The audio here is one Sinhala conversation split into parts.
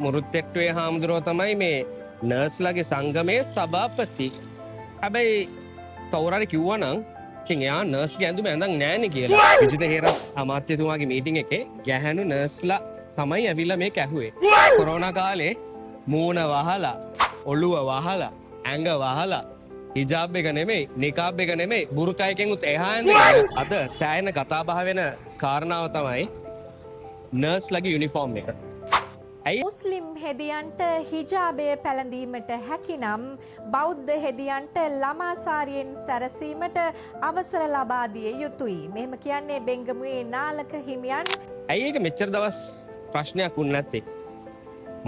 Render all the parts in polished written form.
මුරුත්තෙට්ටුවේ හාමුදුරුවෝ තමයි මේ නර්ස්ලගේ සංගමයේ සභාපති. හැබැයි කවුරුහරි කිව්වනම් ඉතින් එයා නර්ස්ගේ ඇඳුම ඇඳන් නෑනේ කියලා. විජිත හේරත් අමාත්‍යතුමාගේ මීටින් එකේ ගැහැණු නර්ස්ලා තමයි ඇවිල්ලා මේක ඇහුවේ. කොරෝනා කාලේ මූණ වහලා, ඔළුව වහලා, ඇඟ වහලා හිජාබ් එක නෙමෙයි, නිකාබ් එක නෙමෙයි, බුර්කා එකෙන් උත් එහා ඇඳගෙන අද සෑහෙන කතා බහ වෙන කාරණාව තමයි නර්ස්ලගේ යුනිෆෝම් එක. මුස්ලිම් හෙදියන්ට හිජාබය පැළඳීමට හැකිනම් බෞද්ධ හෙදියන්ට ළමාසාරියෙන් සැරසීමට අවසර ලබා දිය යුතුයි. මෙහෙම කියන්නේ බෙංගමුවේ නාලක හිමියන්. ඇයි ඒක මෙච්චර දවස් ප්‍රශ්නයක් වුණ නැත්තේ?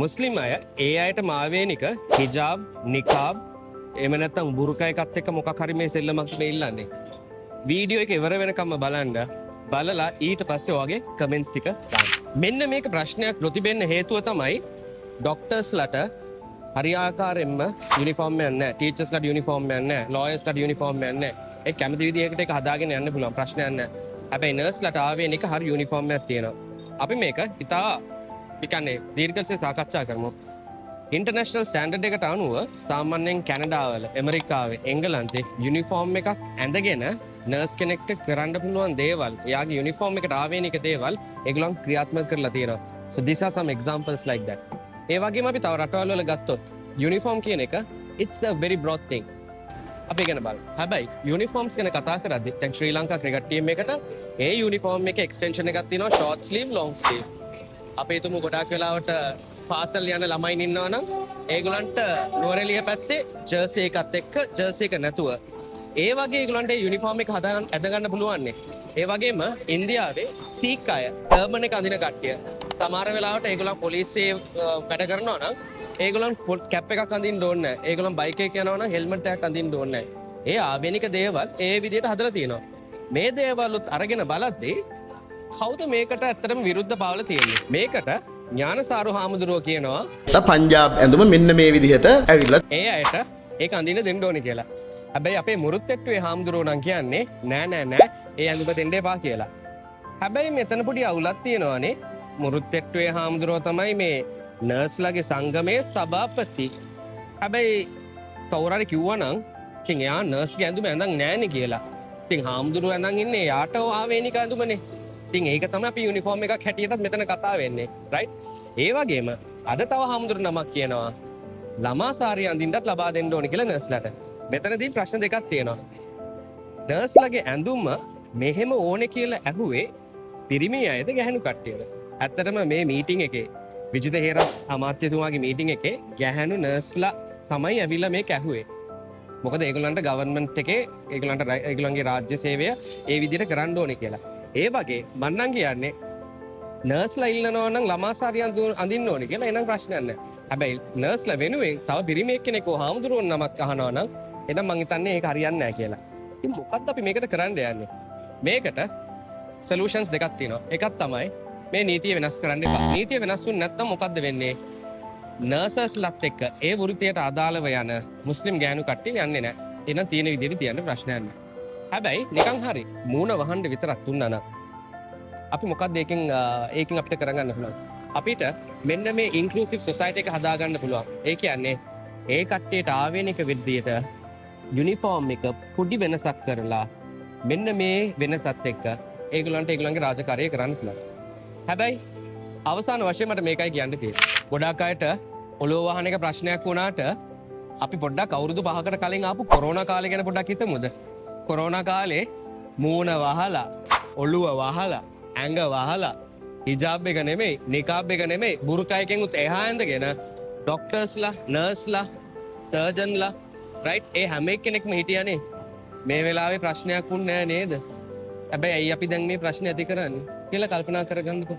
මුස්ලිම් අය ඒ අයට මාවේනික හිජාබ්, නිකාබ් එහෙම නැත්නම් බුර්කා එකත් එක්ක මොකක් හරි මේ සෙල්ලමක් මේ ඉල්ලන්නේ. වීඩියෝ එක ඉවර වෙනකම්ම බලන්න. බලලා ඊට පස්සේ ඔයගේ කමෙන්ට්ස් ටික දාන්න. මෙන්න මේක ප්‍රශ්නයක් නොතිබෙන්න හේතුව තමයි ඩොක්ටර්ස්ලට හරියාකාරයෙන්ම යුනිෆෝම් එකක් නැහැ. ටීචර්ස්ලට යුනිෆෝම් එකක් නැහැ. ලෝයර්ස්ලට යුනිෆෝම් එකක් නැහැ. ඒ කැමති විදිහකට ඒක හදාගෙන යන්න පුළුවන් ප්‍රශ්නයක් නැහැ. හැබැයි නර්ස්ලට ආවේනික හරි යුනිෆෝම් එකක් තියෙනවා. අපි මේක ඉතා කියන්නේ දීර්ඝසේ සාකච්ඡා කරමු. ඉන්ටර්නැෂනල් ස්ටෑන්ඩඩ් එකට අනුව සාමාන්‍යයෙන් කැනඩාවල, ඇමරිකාවේ, එංගලන්තේ යුනිෆෝම් එකක් ඇඳගෙන නර්ස් කෙනෙක්ට කරන්න පුළුවන් දේවල්, එයාගේ යුනිෆෝම් එකට ආවේනික දේවල් ඒගොල්ලන් ක්‍රියාත්මක කරලා තියෙනවා. So these are some examples like that. ඒ වගේම අපි තව රටවල් වල ගත්තොත් යුනිෆෝම් කියන එක it's a very broad thing. අපි ඉගෙන බලමු. හැබැයි යුනිෆෝම්ස් ගැන කතා කරද්දි දැන් ශ්‍රී ලංකා ක්‍රිකට් ටීම් එකට ඒ යුනිෆෝම් එකේ එක්ස්ටෙන්ෂන් එකක් තියෙනවා short sleeve, long sleeve. අපි හිතමු ගොඩාක් වෙලාවට පාසල් යන ළමයින් ඉන්නවා නම් ඒගොල්ලන්ට නුවරඑළිය පැත්තේ ජර්සි එකත් එක්ක ජර්සි එක නැතුව ඒ වගේ ඒගොල්ලන්ට යුනිෆෝම් එක ඇඳ ගන්න පුළුවන් නේ. ඒ වගේම ඉන්දියාවේ සීක් අය ටර්බන් එක අඳින කට්ටිය සමහර වෙලාවට ඒගොල්ලන් පොලිසියේ වැඩ කරනවා නම් ඒගොල්ලන් කැප් එකක් අඳින්න ඕනේ නැහැ. ඒගොල්ලන් බයික් එකක යනවා නම් හෙල්මට් එකක් අඳින්න ඕනේ නැහැ. ඒ ආවේනික දේවල් ඒ විදිහට හදලා තියෙනවා. මේ දේවල් උත් අරගෙන බලද්දී කවුද මේකට ඇත්තටම විරුද්ධ පාවල තියෙන්නේ? මේකට ඥානසාරු හාමුදුරුවෝ කියනවා පංජාබ් ඇඳුම මෙන්න මේ විදිහට ඇවිල්ලා ඒ අයට ඒක අඳින්න දෙන්න ඕනේ කියලා. හැබැයි අපේ මුරුත්තෙට්ටුවේ හාමුදුරුවෝ නම් කියන්නේ නෑ ඒ ඇඳුම දෙන්න එපා කියලා. හැබැයි මෙතන පොඩි අවුලක් තියෙනවානේ. මුරුත්තෙට්ටුවේ හාමුදුරුවෝ තමයි මේ නර්ස්ලගේ සංගමයේ සභාපති. හැබැයි කවුරුහරි කිව්වනම් ඉතින් එයා නර්ස්ගේ ඇඳුම ඇඳන් නෑනේ කියලා. ඉතින් හාමුදුරුවෝ ඇඳන් ඉන්නේ යාට ආවේනික ඇඳුමනේ. ඉතින් ඒක තමයි අපි යුනිෆෝම් එකක් හැටියටත් මෙතන කතා වෙන්නේ. රයිට්? ඒ වගේම අද තව හාමුදුරු නමක් කියනවා ළමා සාරිය අඳින්නත් ලබා දෙන්න ඕනේ කියලා නර්ස්ලට. මෙතනදී ප්‍රශ්න දෙකක් තියෙනවා. නර්ස්ලගේ ඇඳුම මෙහෙම ඕනේ කියලා ඇහුවේ පිරිමි අයද ගැහැණු කට්ටියද? ඇත්තටම මේ මීටින් එකේ විජිත හේරත් අමාත්‍යතුමාගේ මීටින් එකේ ගැහැණු නර්ස්ලා තමයි ඇවිල්ලා මේක ඇහුවේ. මොකද ඒගොල්ලන්ට ගවර්න්මන්ට් එකේ ඒගොල්ලන්ගේ රාජ්‍ය සේවය ඒ විදිහට කරන්න ඕනේ කියලා. ඒ වගේ මන්නම් කියන්නේ නර්ස්ලා ඉල්ලනවා නම් ළමා සාරිය අඳින්න ඕනේ කියලා එනම් ප්‍රශ්නයක් නැහැ. හැබැයි නර්ස්ලා වෙනුවෙන් තව පිරිමි එක්කෙනෙක්ව හාමුදුරුවෝ නමක් අහනවා නම් එනම් මං හිතන්නේ ඒක හරියන්නේ නැහැ කියලා. ඉතින් මොකක්ද අපි මේකට කරන්න යන්නේ? මේකට සොලියුෂන්ස් දෙකක් තියෙනවා. එකක් තමයි මේ නීතිය වෙනස් කරන්න එපා. නීතිය වෙනස් වුනේ නැත්නම් මොකද්ද වෙන්නේ? නර්සස්ලත් එක්ක ඒ වෘත්තියට අදාළව යන මුස්ලිම් ගෑනු කට්ටිය යන්නේ නැහැ. එහෙනම් තියෙන විදිහට තියන්න ප්‍රශ්නයක් නැහැ. හැබැයි නිකන් හරි මූණ වහන්න විතරක් දුන්නා නම් අපි මොකක්ද ඒකෙන් අපිට කරගන්න පුළුවන්? අපිට මෙන්න මේ ඉන්ක්ලූසිව් සොසයිටි එක හදාගන්න පුළුවන්. ඒ කියන්නේ ඒ කට්ටියට ආවේනික විදියට යුනිෆෝම් එක පොඩි වෙනසක් කරලා මෙන්න මේ වෙනසත් එක්ක ඒගොල්ලන්ට ඒගොල්ලන්ගේ රාජකාරිය කරන්න පුළුවන්. හැබැයි අවසාන වශයෙන් මට මේකයි කියන්න තියෙන්නේ. ගොඩාක් අයට ඔලුව වහන එක ප්‍රශ්නයක් වුණාට අපි පොඩ්ඩක් අවුරුදු 5කට කලින් ආපු කොරෝනා කාලේ ගැන පොඩ්ඩක් හිතමුද? කොරෝනා කාලේ මූණ වහලා, ඔළුව වහලා, ඇඟ වහලා, හිජාබ් එක නෙමෙයි, නිකාබ් එක නෙමෙයි, බුර්කා එකෙන් උත් එහා ඇඳගෙන ඩොක්ටර්ස්ලා, නර්ස්ලා, සර්ජන්ලා, රයිට් ඒ හැම එක්කෙනෙක්ම හිටියානේ. මේ වෙලාවේ ප්‍රශ්නයක් වුණේ නෑ නේද? හැබැයි ඇයි අපි දැන් මේ ප්‍රශ්නේ ඇති කරන්නේ කියලා කල්පනා කරගන්නකෝ.